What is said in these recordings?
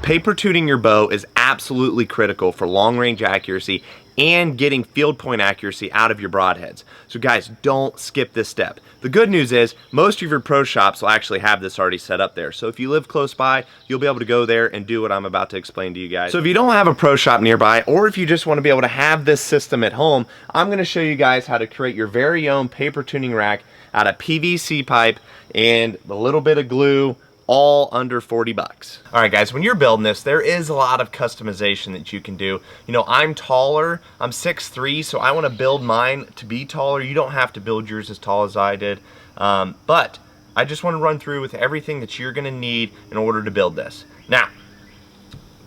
Paper tuning your bow is absolutely critical for long range accuracy and getting field point accuracy out of your broadheads. So guys, don't skip this step. The good news is most of your pro shops will actually have this already set up there. So if you live close by, you'll be able to go there and do what I'm about to explain to you guys. So if you don't have a pro shop nearby, or if you just want to be able to have this system at home, I'm going to show you guys how to create your very own paper tuning rack out of PVC pipe and a little bit of glue, all under 40 bucks. All right guys, when you're building this, there is a lot of customization that you can do. You know, I'm taller, I'm 6'3", so I want to build mine to be taller. You don't have to build yours as tall as I did, but I just want to run through with everything that you're going to need in order to build this. Now,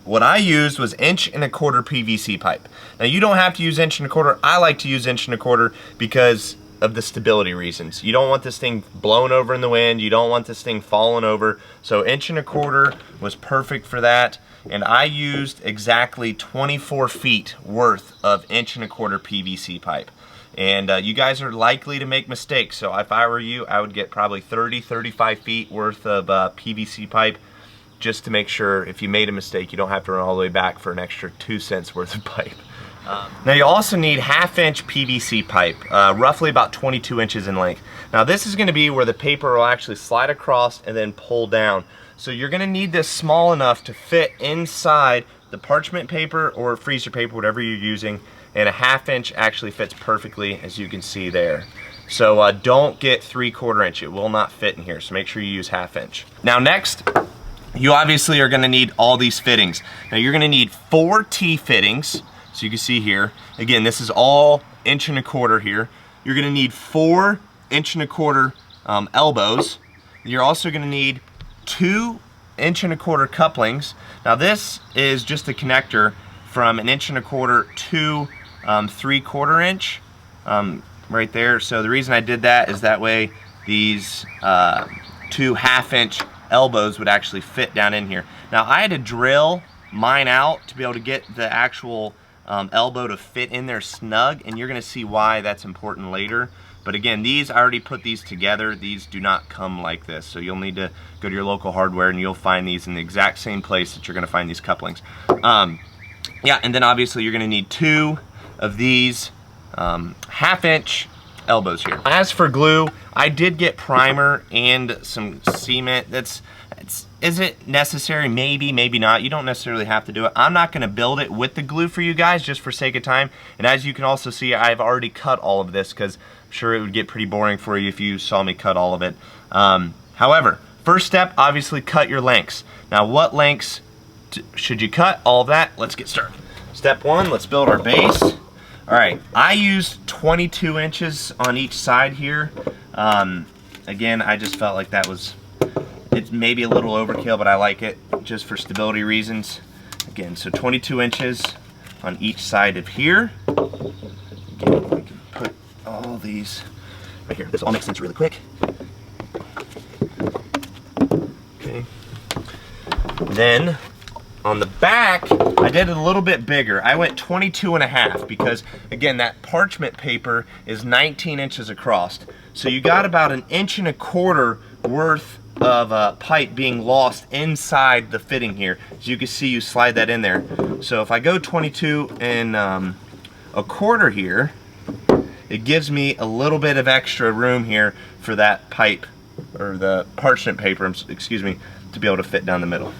what I used was 1.25" PVC pipe. Now you don't have to use 1.25". I like to use 1.25" because of the stability reasons. You don't want this thing blown over in the wind. You don't want this thing falling over. So 1.25" was perfect for that. And I used exactly 24 feet worth of 1.25" PVC pipe. And you guys are likely to make mistakes. So if I were you, I would get probably 30, 35 feet worth of PVC pipe, just to make sure if you made a mistake, you don't have to run all the way back for an extra 2 cents worth of pipe. Now you also need 1/2" PVC pipe, roughly about 22 inches in length. Now this is going to be where the paper will actually slide across and then pull down. So you're going to need this small enough to fit inside the parchment paper or freezer paper, whatever you're using, and 1/2" actually fits perfectly, as you can see there. So don't get 3/4 inch, it will not fit in here, so make sure you use 1/2". Now next, you obviously are going to need all these fittings. Now you're going to need 4 T-fittings. So you can see here, again, this is all 1.25" here. You're gonna need 4 1.25" elbows. You're also gonna need 2 1.25" couplings. Now this is just a connector from 1.25" to 3/4 inch right there. So the reason I did that is that way these 2 1/2" elbows would actually fit down in here. Now I had to drill mine out to be able to get the actual elbow to fit in there snug, and you're going to see why that's important later. But again, these, I already put these together. These do not come like this, so you'll need to go to your local hardware and you'll find these in the exact same place that you're going to find these couplings. Yeah, and then obviously you're going to need 2 of these 1/2" elbows here. As for glue, I did get primer and some cement. Is it necessary? Maybe, maybe not. You don't necessarily have to do it. I'm not going to build it with the glue for you guys, just for sake of time. And as you can also see, I've already cut all of this because I'm sure it would get pretty boring for you if you saw me cut all of it. However, first step, obviously cut your lengths. Now what lengths should you cut? All of that, let's get started. Step 1, let's build our base. All right, I used 22 inches on each side here. Again, I just felt like that was, it's maybe a little overkill, but I like it just for stability reasons. Again, so 22 inches on each side of here. Again, we can put all these right here. This all makes sense really quick. Okay. Then on the back, I did it a little bit bigger. I went 22.5 because, again, that parchment paper is 19 inches across. So you got about 1.25" worth of pipe being lost inside the fitting here. As you can see, you slide that in there. So if I go 22.25 here, it gives me a little bit of extra room here for that pipe, or the parchment paper, excuse me, to be able to fit down the middle.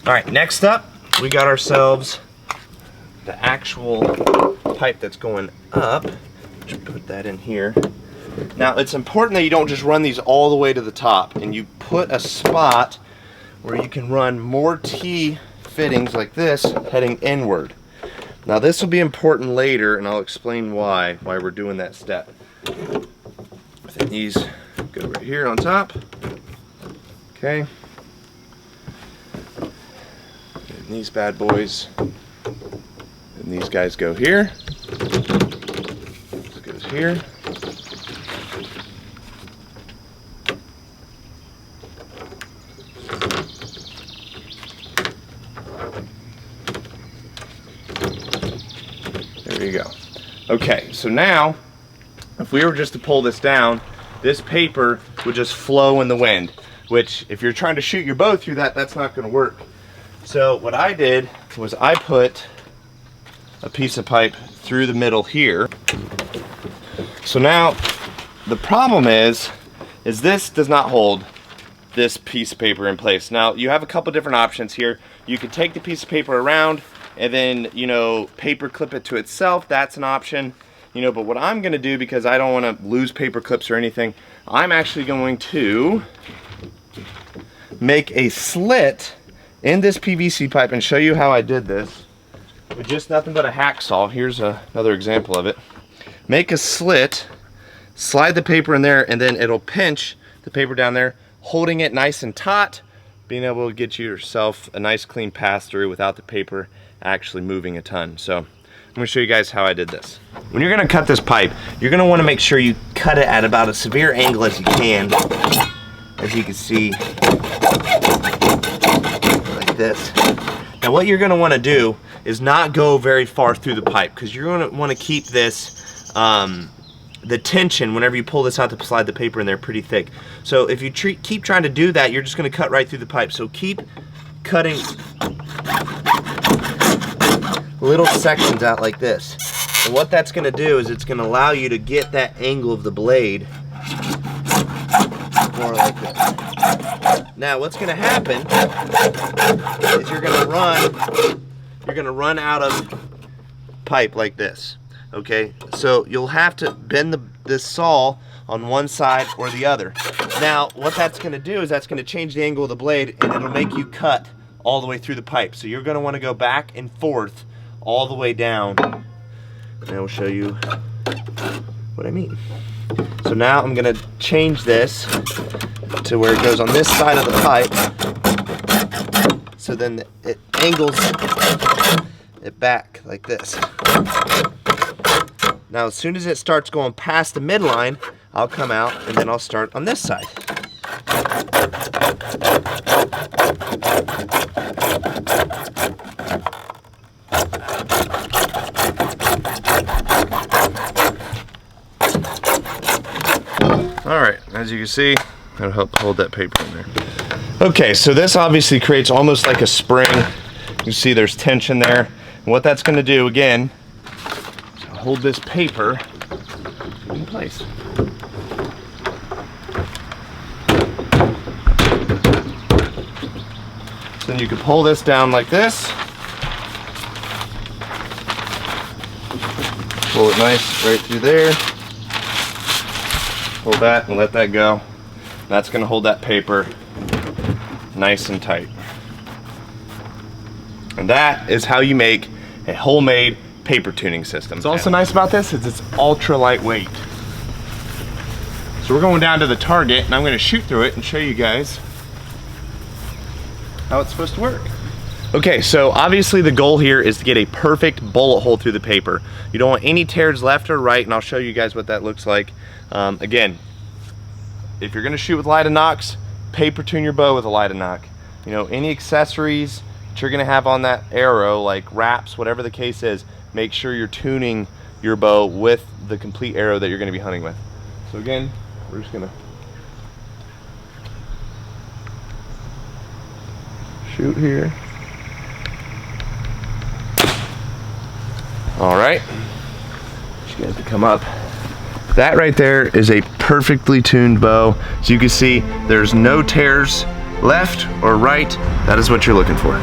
All right, next up, we got ourselves the actual pipe that's going up. Just put that in here. Now, it's important that you don't just run these all the way to the top, and you put a spot where you can run more T fittings like this heading inward. Now, this will be important later, and I'll explain why we're doing that step. I think these go right here on top. Okay. These bad boys, and these guys go here. This goes here. There we There you go. Okay, so now, if we were just to pull this down, this paper would just flow in the wind, which if you're trying to shoot your bow through that, that's not gonna work. So what I did was I put a piece of pipe through the middle here. So now, the problem is this does not hold this piece of paper in place. Now, you have a couple different options here. You could take the piece of paper around and then, you know, paper clip it to itself. That's an option. You know, but what I'm gonna do, because I don't wanna lose paper clips or anything, I'm actually going to make a slit in this PVC pipe and show you how I did this with just nothing but a hacksaw. Here's another example of it. Make a slit, slide the paper in there, and then it'll pinch the paper down there, holding it nice and taut, being able to get yourself a nice clean pass through without the paper actually moving a ton. So I'm gonna show you guys how I did this. When you're gonna cut this pipe, you're gonna wanna make sure you cut it at about a severe angle as you can. As you can see, like this. Now what you're gonna wanna do is not go very far through the pipe, because you're gonna wanna keep this, the tension whenever you pull this out to slide the paper in there pretty thick. So if you keep trying to do that, you're just gonna cut right through the pipe. So keep cutting little sections out like this. And what that's gonna do is it's gonna allow you to get that angle of the blade more like this. Now what's gonna happen is you're gonna run out of pipe like this. Okay, so you'll have to bend this saw on one side or the other. Now, what that's gonna do is that's gonna change the angle of the blade, and it'll make you cut all the way through the pipe. So you're gonna wanna go back and forth all the way down, and I will show you what I mean. So now I'm gonna change this to where it goes on this side of the pipe, so then it angles it back like this. Now, as soon as it starts going past the midline, I'll come out and then I'll start on this side. All right, as you can see, that'll help hold that paper in there. Okay, so this obviously creates almost like a spring. You see there's tension there. And what that's gonna do, again, hold this paper in place. So then you can pull this down like this. Pull it nice right through there. Pull that and let that go. That's gonna hold that paper nice and tight. And that is how you make a homemade paper tuning system. What's also nice about this is it's ultra lightweight. So we're going down to the target and I'm going to shoot through it and show you guys how it's supposed to work. Okay, so obviously the goal here is to get a perfect bullet hole through the paper. You don't want any tears left or right, and I'll show you guys what that looks like. Again, if you're going to shoot with light and nocks, paper tune your bow with a light and nock. You know, any accessories that you're going to have on that arrow, like wraps, whatever the case is, make sure you're tuning your bow with the complete arrow that you're going to be hunting with. So again, we're just going to shoot here. All right, just going to come up. That right there is a perfectly tuned bow. As you can see, there's no tears left or right. That is what you're looking for.